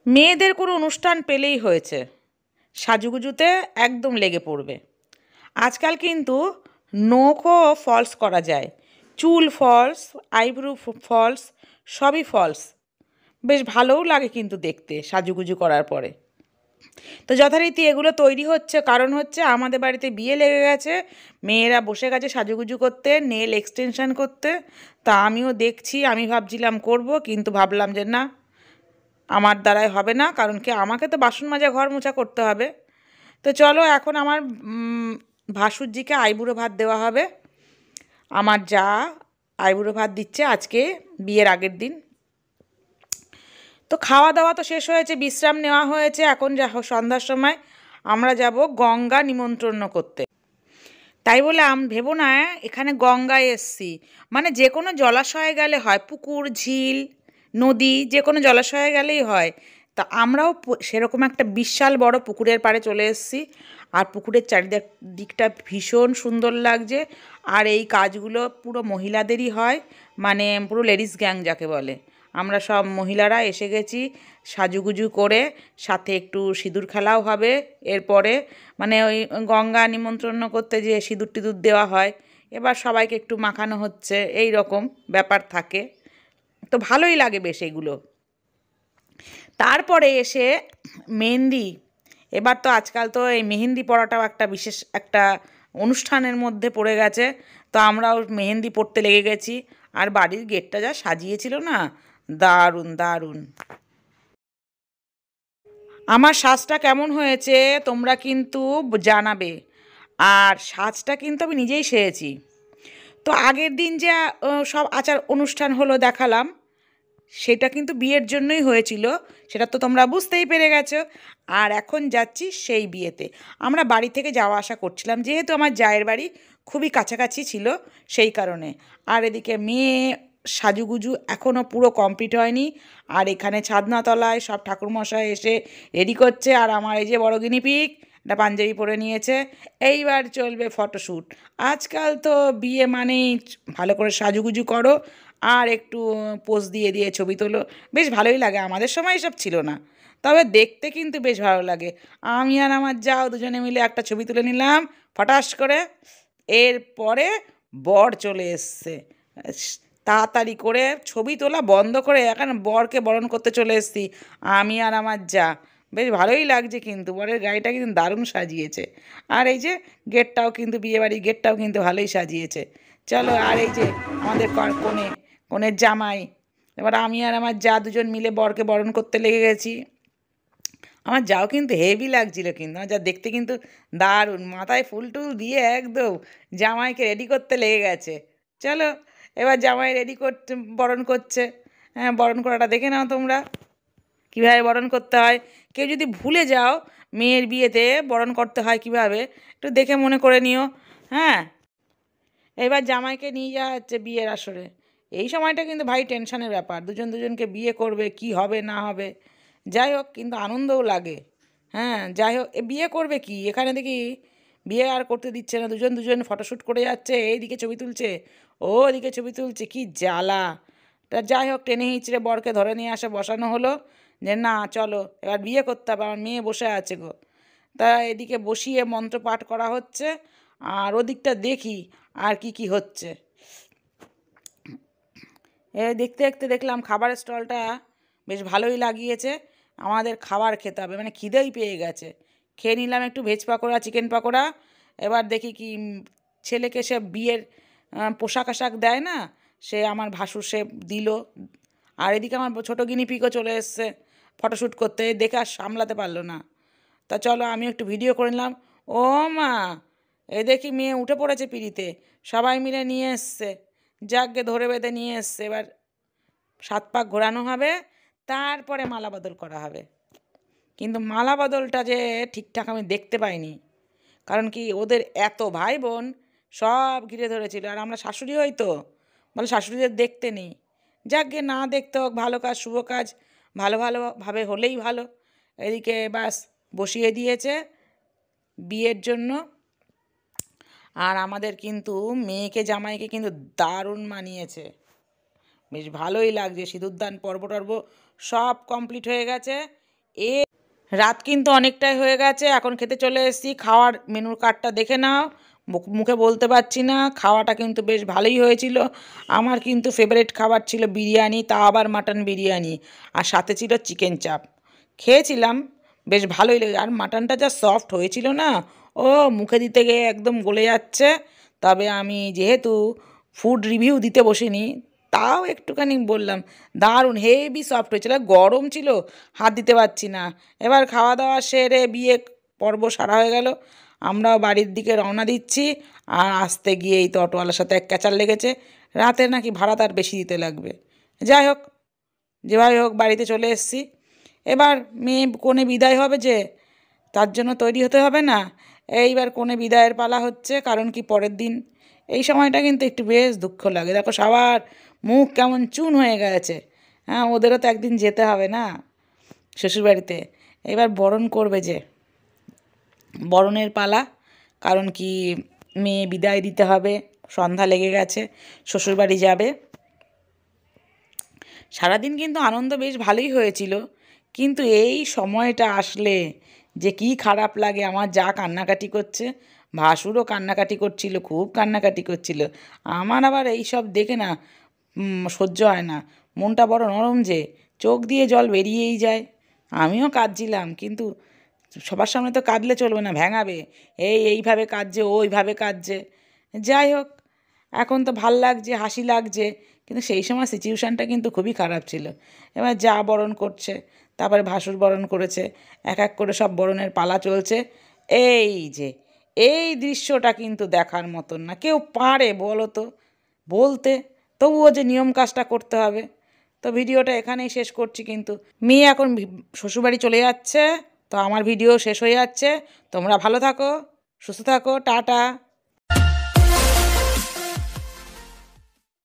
মেয়েদের কোনো অনুষ্ঠান পেলেই হয়েছে সাজুগুজুতে একদম লেগে পড়বে। আজকাল কিন্তু নখও ফলস করা যায়, চুল ফলস, আইব্রো ফলস, সবই ফলস। বেশ ভালোও লাগে কিন্তু দেখতে সাজুগুজু করার পরে। তো যথারীতি এগুলো তৈরি হচ্ছে, কারণ হচ্ছে আমাদের বাড়িতে বিয়ে লেগে গেছে, মেয়েরা বসে গেছে সাজুগুজু করতে, নেল এক্সটেনশন করতে। তা আমিও দেখছি, আমি ভাবছিলাম করব, কিন্তু ভাবলাম যে না, আমার দ্বারাই হবে না, কারণ কি আমাকে তো বাসন মাজা ঘর মোছা করতে হবে। তো চলো এখন আমার ভাসুরজিকে আইবুড়ো ভাত দেওয়া হবে। আমার যা আইবুড়ো ভাত দিচ্ছে আজকে বিয়ের আগের দিন। তো খাওয়া দাওয়া তো শেষ হয়েছে, বিশ্রাম নেওয়া হয়েছে, এখন যা সন্ধ্যার সময় আমরা যাব গঙ্গা নিমন্ত্রণ করতে। তাই বলে ভেবো না এখানে গঙ্গায় এসছি, মানে যে কোনো জলাশয়ে গেলে হয়, পুকুর, ঝিল, নদী, যে কোনো জলাশয়ে গেলেই হয়। তা আমরাও সেরকম একটা বিশাল বড় পুকুরের পাড়ে চলে এসেছি। আর পুকুরের চারিদিকটা ভীষণ সুন্দর লাগছে। আর এই কাজগুলো পুরো মহিলাদেরই হয়, মানে পুরো লেডিস গ্যাং যাকে বলে। আমরা সব মহিলারা এসে গেছি সাজুগুজু করে, সাথে একটু সিঁদুর খেলাও হবে এরপরে। মানে ওই গঙ্গা নিমন্ত্রণ করতে যে সিঁদুর টিঁদুর দেওয়া হয়, এবার সবাইকে একটু মাখানো হচ্ছে, এই রকম ব্যাপার থাকে। তো ভালোই লাগে বেশ এগুলো। তারপরে এসে মেহেন্দি। এবার তো আজকাল তো এই মেহেন্দি পড়াটাও একটা বিশেষ একটা অনুষ্ঠানের মধ্যে পড়ে গেছে। তো আমরাও মেহেন্দি পড়তে লেগে গেছি। আর বাড়ির গেটটা যা সাজিয়েছিল না, দারুণ দারুণ। আমার সাজটা কেমন হয়েছে তোমরা কিন্তু জানাবে। আর সাজটা কিন্তু আমি নিজেই সেরেছি। তো আগের দিন যে সব আচার অনুষ্ঠান হলো দেখালাম, সেটা কিন্তু বিয়ের জন্যই হয়েছিল, সেটা তো তোমরা বুঝতেই পেরে গেছো। আর এখন যাচ্ছি সেই বিয়েতে। আমরা বাড়ি থেকে যাওয়া আসা করছিলাম, যেহেতু আমার জায়ের বাড়ি খুবই কাছাকাছি ছিল, সেই কারণে। আর এদিকে মেয়ে সাজুগুজু এখনও পুরো কমপ্লিট হয়নি। আর এখানে ছাদনাতলায় সব ঠাকুরমশাই এসে রেডি করছে। আর আমার এই যে বড় গিনিপিগ একটা পাঞ্জাবি পরে নিয়েছে। এইবার চলবে ফটোশ্যুট। আজকাল তো বিয়ে মানেই ভালো করে সাজুগুজু করো আর একটু পোজ দিয়ে দিয়ে ছবি তোলো। বেশ ভালোই লাগে, আমাদের সময় এসব ছিল না, তবে দেখতে কিন্তু বেশ ভালো লাগে। আমি আর আমার যাও দুজনে মিলে একটা ছবি তুলে নিলাম ফটাস করে। এরপরে বর চলে এসছে, তাড়াতাড়ি করে ছবি তোলা বন্ধ করে এখন বরকে বরণ করতে চলে এসেছি আমি আর আমার যা। বেশ ভালোই লাগছে, কিন্তু বরের গাড়িটা কিন্তু দারুণ সাজিয়েছে। আর এই যে গেটটাও কিন্তু, বিয়েবাড়ির গেটটাও কিন্তু ভালোই সাজিয়েছে। চলো, আর এই যে আমাদের কনের জামাই। এবার আমি আর আমার যা দুজন মিলে বরকে বরণ করতে লেগে গেছি। আমার যাও কিন্তু হেভি লাগছিল, কিন্তু আমার যা দেখতে কিন্তু দারুণ, মাথায় ফুল টুল দিয়ে একদম জামাইকে রেডি করতে লেগে গেছে। চলো, এবার জামাই রেডি করতে বরণ করছে। হ্যাঁ, বরণ করাটা দেখে নাও তোমরা কীভাবে বরণ করতে হয়। কেউ যদি ভুলে যাও মেয়ের বিয়েতে বরণ করতে হয় কীভাবে, একটু দেখে মনে করে নিও। হ্যাঁ, এবার জামাইকে নিয়ে যাওয়া হচ্ছে বিয়ের আসরে। এই সময়টা কিন্তু ভাই টেনশনের ব্যাপার, দুজন দুজনকে বিয়ে করবে, কি হবে না হবে। যাই হোক, কিন্তু আনন্দও লাগে। হ্যাঁ, যাই হোক, বিয়ে করবে কি এখানে দেখি, বিয়ে আর করতে দিচ্ছে না, দুজন দুজন ফটোশ্যুট করে যাচ্ছে, এইদিকে ছবি তুলছে, ও ওদিকে ছবি তুলছে, কি জ্বালা। তা যাই হোক, টেনে হিঁচড়ে বরকে ধরে নিয়ে আসে, বসানো হলো যে না চলো এবার বিয়ে করতে হবে, আমার মেয়ে বসে আছে গো। তা এদিকে বসিয়ে মন্ত্র পাঠ করা হচ্ছে, আর ওদিকটা দেখি আর কি কি হচ্ছে। দেখতে দেখতে দেখলাম খাবারের স্টলটা বেশ ভালোই লাগিয়েছে। আমাদের খাবার খেতে হবে, মানে খিদেই পেয়ে গেছে। খেয়ে নিলাম একটু ভেজ পাকোড়া, চিকেন পাকোড়া। এবার দেখি কি ছেলেকে সে বিয়ের পোশাক আশাক দেয় না, সে আমার ভাসুর সে দিল। আর এদিকে আমার ছোটো গিনিপিগও চলে এসছে ফটোশ্যুট করতে, দেখে আর সামলাতে পারলো না। তা চলো আমি একটু ভিডিও করে নিলাম। ও মা, এ দেখি মেয়ে উঠে পড়েছে পিঁড়িতে, সবাই মিলে নিয়ে এসছে, যাকগে ধরে বেঁধে নিয়ে এসছে। এবার 7 পাক ঘোরানো হবে, তারপরে মালা বদল করা হবে। কিন্তু মালা বদলটা যে ঠিকঠাক আমি দেখতে পাইনি, কারণ কি ওদের এত ভাই বোন সব ঘিরে ধরেছিল, আর আমরা শাশুড়ি হয়তো বলে শাশুড়িদের দেখতে নেই। যাকগে, না দেখতে হোক, ভালো কাজ শুভ কাজ ভালো ভালোভাবে হলেই ভালো। এদিকে বাস বসিয়ে দিয়েছে বিয়ের জন্য। আর আমাদের কিন্তু মেয়েকে জামাইকে কিন্তু দারুণ মানিয়েছে, বেশ ভালোই লাগছে। সিঁদুরদান পর্ব টর্ব সব কমপ্লিট হয়ে গেছে। এ রাত কিন্তু অনেকটাই হয়ে গেছে, এখন খেতে চলে এসেছি। খাওয়ার মেনুর কার্ডটা দেখে নাও। মুখে বলতে পারছি না, খাওয়াটা কিন্তু বেশ ভালোই হয়েছিল। আমার কিন্তু ফেভারিট খাবার ছিল বিরিয়ানি, তা আবার মাটন বিরিয়ানি, আর সাথে ছিল চিকেন চাপ। খেয়েছিলাম, বেশ ভালোই লেগে, আর মাটনটা যা সফট হয়েছিল না, ও মুখে দিতে গিয়ে একদম গলে যাচ্ছে। তবে আমি যেহেতু ফুড রিভিউ দিতে বসিনি, তাও একটুখানি বললাম, দারুণ হেভি সফট হয়েছিল, গরম ছিল, হাত দিতে পারছি না। এবার খাওয়া দাওয়া সেরে বিয়ে পর্ব সারা হয়ে গেল, আমরাও বাড়ির দিকে রওনা দিচ্ছি। আর আসতে গিয়েই তো অটোওয়ালার সাথে এক ক্যাচাল লেগেছে, রাতে নাকি ভাড়া তার বেশি দিতে লাগবে। যাই হোক, যেভাবে হোক বাড়িতে চলে এসেছি। এবার মেয়ে কনে বিদায় হবে, যে তার জন্য তৈরি হতে হবে না? এইবার কনে বিদায়ের পালা হচ্ছে, কারণ কি পরের দিন এই সময়টা কিন্তু একটু বেশ দুঃখ লাগে। দেখো সবার মুখ কেমন চুন হয়ে গেছে। হ্যাঁ, ওদেরও তো একদিন যেতে হবে না শ্বশুরবাড়িতে। এবার বরণ করবে, যে বরণের পালা, কারণ কি মেয়ে বিদায় দিতে হবে, সন্ধ্যা লেগে গেছে, শ্বশুরবাড়ি যাবে। সারাদিন কিন্তু আনন্দ বেশ ভালোই হয়েছিল, কিন্তু এই সময়টা আসলে যে কি খারাপ লাগে। আমার যা কান্নাকাটি করছে, ভাসুরও কান্নাকাটি করছিল, খুব কান্নাকাটি করছিল। আমার আবার এই সব দেখে না সহ্য হয় না, মনটা বড় নরম, যে চোখ দিয়ে জল বেরিয়েই যায়। আমিও কাঁদছিলাম, কিন্তু সবার সামনে তো কাঁদলে চলবে না, ভেঙাবে। এইভাবে কাঁদছে, ওইভাবে কাঁদছে। যাই হোক, এখন তো ভাল লাগছে, হাসি লাগছে, কিন্তু সেই সময় সিচুয়েশানটা কিন্তু খুবই খারাপ ছিল। এবার যা বরণ করছে, তারপরে ভাসুর বরণ করেছে, এক এক করে সব বরণের পালা চলছে। এই যে এই দৃশ্যটা কিন্তু দেখার মতন না। কেউ পারে বলো তো বলতে? তবুও যে নিয়ম কাজটা করতে হবে। তো ভিডিওটা এখানেই শেষ করছি, কিন্তু মেয়ে এখন শ্বশুরবাড়ি চলে যাচ্ছে, তো আমার ভিডিও শেষ হয়ে যাচ্ছে। তোমরা ভালো থাকো, সুস্থ থাকো, টাটা।